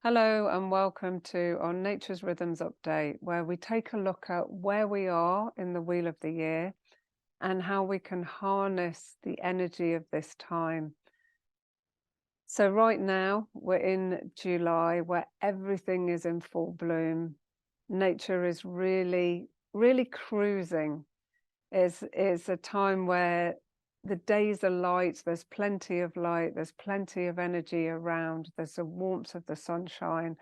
Hello and welcome to our Nature's Rhythms update, where we take a look at where we are in the wheel of the year and how we can harness the energy of this time. So right now we're in July, where everything is in full bloom. Nature is really, really cruising. It's a time where the days are light, there's plenty of light, there's plenty of energy around, there's the warmth of the sunshine.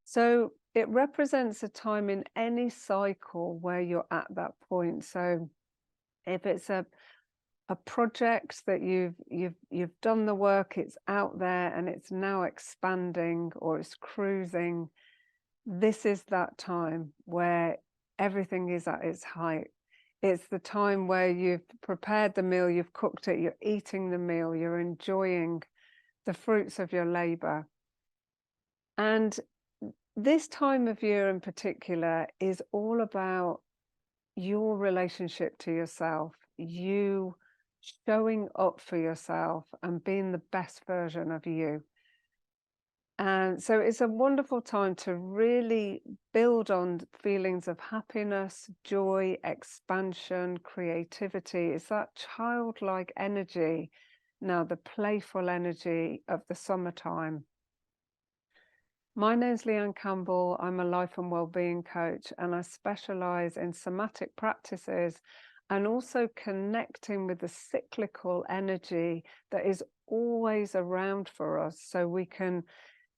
So it represents a time in any cycle where you're at that point. So if it's a project that you've done the work, it's out there and it's now expanding or it's cruising, this is that time where everything is at its height. It's the time where you've prepared the meal, you've cooked it, you're eating the meal, you're enjoying the fruits of your labor. And this time of year in particular is all about your relationship to yourself, you showing up for yourself and being the best version of you. And so it's a wonderful time to really build on feelings of happiness, joy, expansion, creativity. It's that childlike energy, now the playful energy of the summertime. My name's Leanne Campbell. I'm a life and wellbeing coach, and I specialize in somatic practices and also connecting with the cyclical energy that is always around for us so we can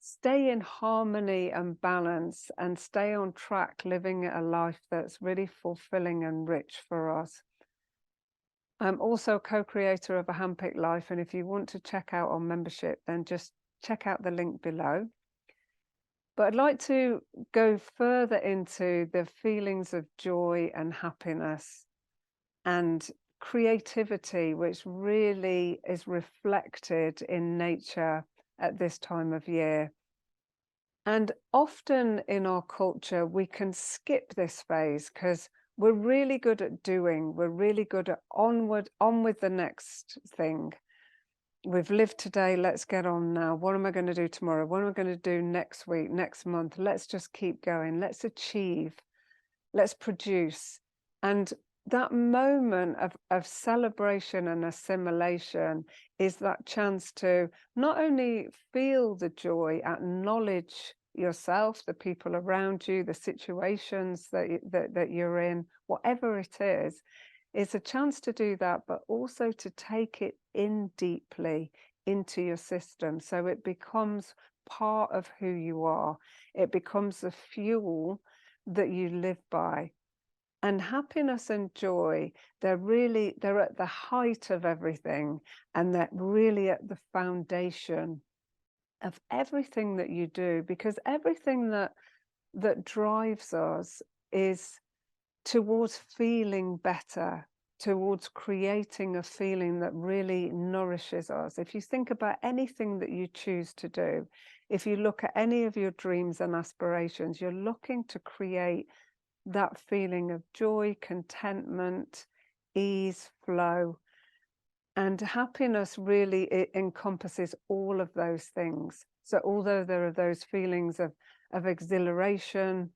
stay in harmony and balance and stay on track, living a life that's really fulfilling and rich for us. I'm also a co-creator of a Handpicked life, and if you want to check out our membership, then just check out the link below. But I'd like to go further into the feelings of joy and happiness and creativity, which really is reflected in nature at this time of year. And often in our culture, we can skip this phase because we're really good at doing, we're really good at on with the next thing. We've lived today, let's get on now. What am I going to do tomorrow? What am I going to do next week, next month? Let's just keep going. Let's achieve. Let's produce. And that moment of celebration and assimilation is that chance to not only feel the joy, acknowledge yourself, the people around you, the situations that you're in, whatever it is. It's a chance to do that, but also to take it in deeply into your system. So it becomes part of who you are. It becomes the fuel that you live by. And happiness and joy, they're at the height of everything. And they're really at the foundation of everything that you do, because everything that drives us is towards feeling better, towards creating a feeling that really nourishes us. If you think about anything that you choose to do, if you look at any of your dreams and aspirations, you're looking to create that feeling of joy, contentment, ease, flow. And happiness really, it encompasses all of those things. So although there are those feelings of exhilaration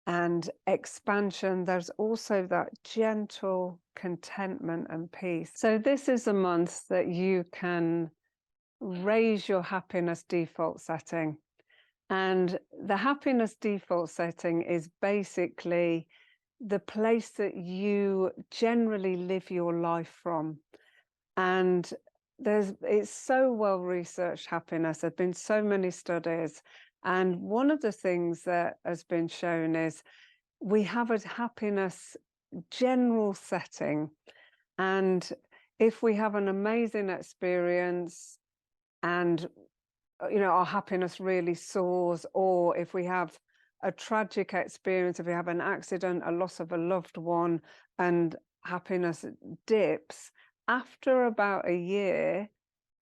and expansion, there's also that gentle contentment and peace. So this is a month that you can raise your happiness default setting. And the happiness default setting is basically the place that you generally live your life from. And it's so well researched, happiness. There've been so many studies. And one of the things that has been shown is we have a happiness general setting. And if we have an amazing experience and our happiness really soars, or if we have a tragic experience, if we have an accident, a loss of a loved one, and happiness dips, after about a year,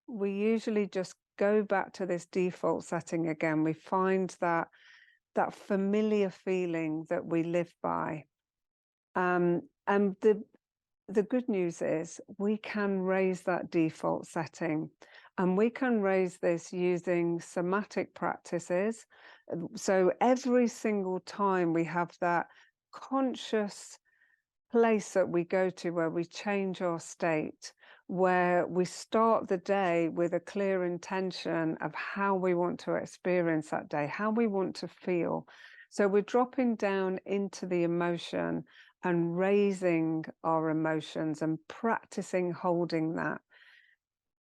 we usually just go back to this default setting again. We find that familiar feeling that we live by. And the good news is we can raise that default setting. And we can raise this using somatic practices. So every single time we have that conscious place that we go to where we change our state, where we start the day with a clear intention of how we want to experience that day, how we want to feel. So we're dropping down into the emotion and raising our emotions and practicing holding that.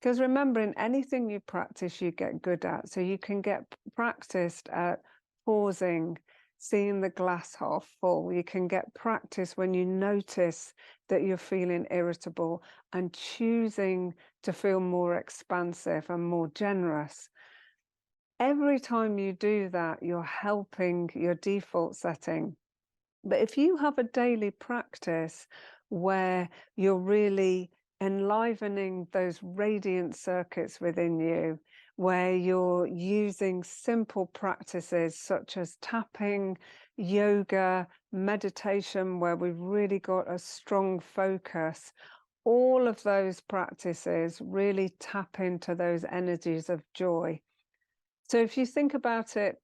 Because remember, in anything you practice, you get good at. So you can get practiced at pausing, seeing the glass half full. You can get practice when you notice that you're feeling irritable and choosing to feel more expansive and more generous. Every time you do that, you're helping your default setting. But if you have a daily practice where you're really enlivening those radiant circuits within you, where you're using simple practices such as tapping, yoga, meditation, where we've really got a strong focus, all of those practices really tap into those energies of joy. So if you think about it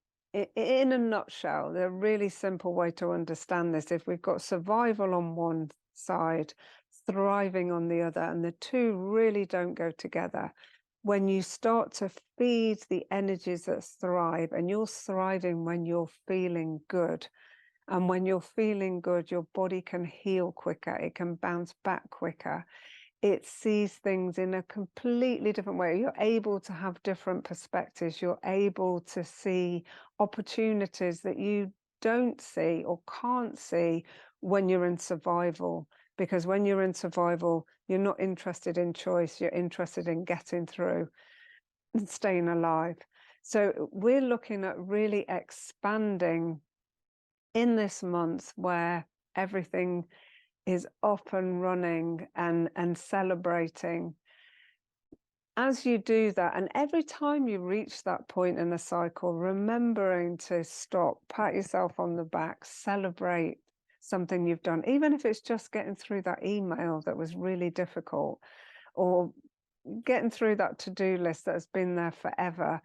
in a nutshell, the really simple way to understand this, if we've got survival on one side, thriving on the other, and the two really don't go together, when you start to feed the energies that thrive, and you're thriving when you're feeling good. And when you're feeling good, your body can heal quicker, it can bounce back quicker. It sees things in a completely different way. You're able to have different perspectives. You're able to see opportunities that you don't see or can't see when you're in survival. Because when you're in survival, you're not interested in choice. You're interested in getting through and staying alive. So we're looking at really expanding in this month where everything is up and running and celebrating. As you do that, and every time you reach that point in the cycle, remembering to stop, pat yourself on the back, celebrate something you've done, even if it's just getting through that email that was really difficult, or getting through that to-do list that has been there forever.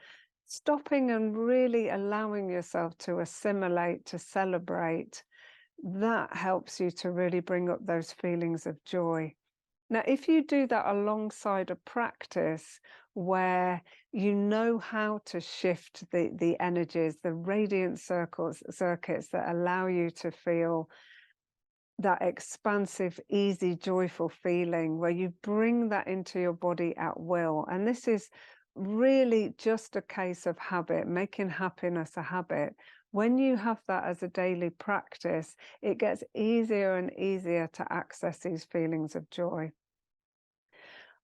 Stopping and really allowing yourself to assimilate, to celebrate, that helps you to really bring up those feelings of joy. Now, if you do that alongside a practice where you know how to shift the energies, the radiant circuits that allow you to feel that expansive, easy, joyful feeling, where you bring that into your body at will. And this is really just a case of habit, making happiness a habit. When you have that as a daily practice, it gets easier and easier to access these feelings of joy.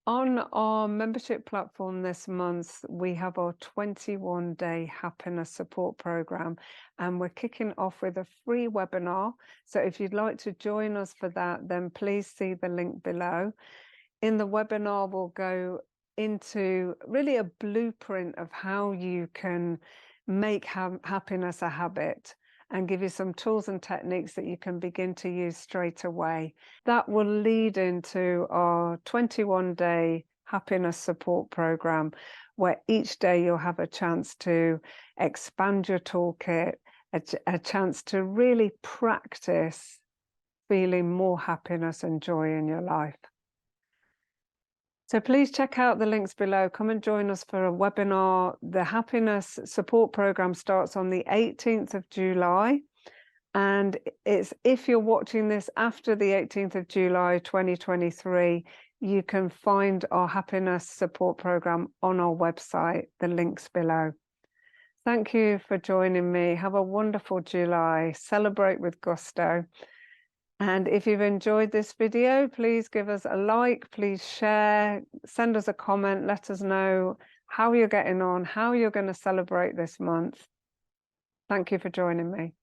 On our membership platform this month, we have our 21-day happiness support program, and we're kicking off with a free webinar. So if you'd like to join us for that, then please see the link below. In the webinar, we'll go into really a blueprint of how you can make happiness a habit and give you some tools and techniques that you can begin to use straight away. That will lead into our 21-day happiness support program, where each day you'll have a chance to expand your toolkit, a chance to really practice feeling more happiness and joy in your life. So please check out the links below. Come and join us for a webinar. The happiness support program starts on the 18th of July. And it's, if you're watching this after the 18th of July, 2023, you can find our happiness support program on our website, the links below. Thank you for joining me. Have a wonderful July. Celebrate with gusto. And if you've enjoyed this video, please give us a like, please share, send us a comment, let us know how you're getting on, how you're going to celebrate this month. Thank you for joining me.